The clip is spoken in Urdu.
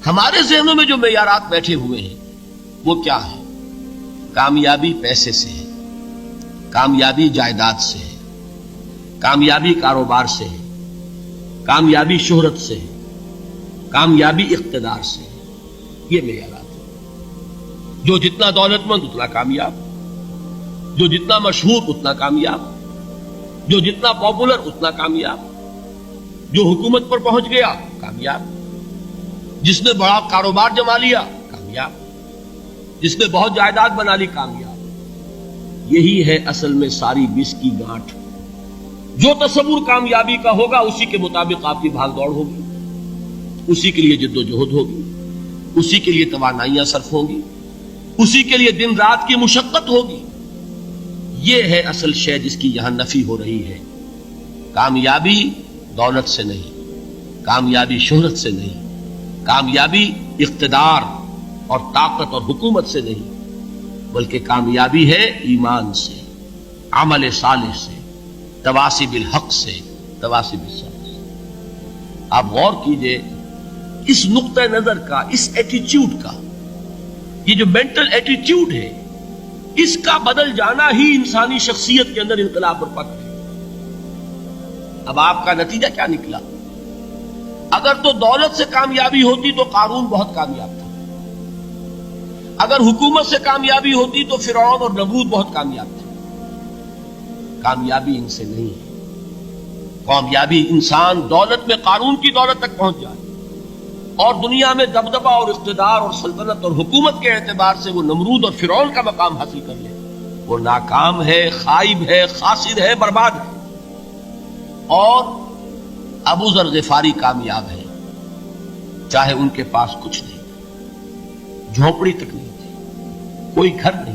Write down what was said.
ہمارے ذہنوں میں جو معیارات بیٹھے ہوئے ہیں وہ کیا ہے؟ کامیابی پیسے سے ہے، کامیابی جائیداد سے ہے، کامیابی کاروبار سے ہے، کامیابی شہرت سے ہے، کامیابی اقتدار سے ہے. یہ معیارات ہیں. جو جتنا دولت مند اتنا کامیاب، جو جتنا مشہور اتنا کامیاب، جو جتنا پاپولر اتنا کامیاب، جو حکومت پر پہنچ گیا کامیاب، جس نے بڑا کاروبار جما لیا کامیاب، جس نے بہت جائیداد بنا لی کامیاب. یہی ہے اصل میں ساری بس کی گانٹھ. جو تصور کامیابی کا ہوگا اسی کے مطابق آپ کی بھاگ دوڑ ہوگی، اسی کے لیے جد و جہد ہوگی، اسی کے لیے توانائیاں صرف ہوں گی، اسی کے لیے دن رات کی مشقت ہوگی. یہ ہے اصل شے جس کی یہاں نفی ہو رہی ہے. کامیابی دولت سے نہیں، کامیابی شہرت سے نہیں، کامیابی اقتدار اور طاقت اور حکومت سے نہیں، بلکہ کامیابی ہے ایمان سے، عمل صالح سے، تواصی بالحق سے، تواصی بالصبر سے. آپ غور کیجئے اس نقطہ نظر کا، اس ایٹیچیوڈ کا، یہ جو مینٹل ایٹیچیوڈ ہے اس کا بدل جانا ہی انسانی شخصیت کے اندر انقلاب برپا کرے. اب آپ کا نتیجہ کیا نکلا؟ اگر تو دولت سے کامیابی ہوتی تو قارون بہت کامیاب تھا، اگر حکومت سے کامیابی ہوتی تو فرعون اور نمرود بہت کامیاب تھے. کامیابی ان سے نہیں ہے. کامیابی انسان دولت میں قارون کی دولت تک پہنچ جائے اور دنیا میں دبدبہ اور اقتدار اور سلطنت اور حکومت کے اعتبار سے وہ نمرود اور فرعون کا مقام حاصل کر لے، وہ ناکام ہے، خائب ہے، خاسر ہے، برباد ہے. اور ابو ذر غفاری کامیاب ہے، چاہے ان کے پاس کچھ نہیں، جھونپڑی تک نہیں تھی، کوئی گھر نہیں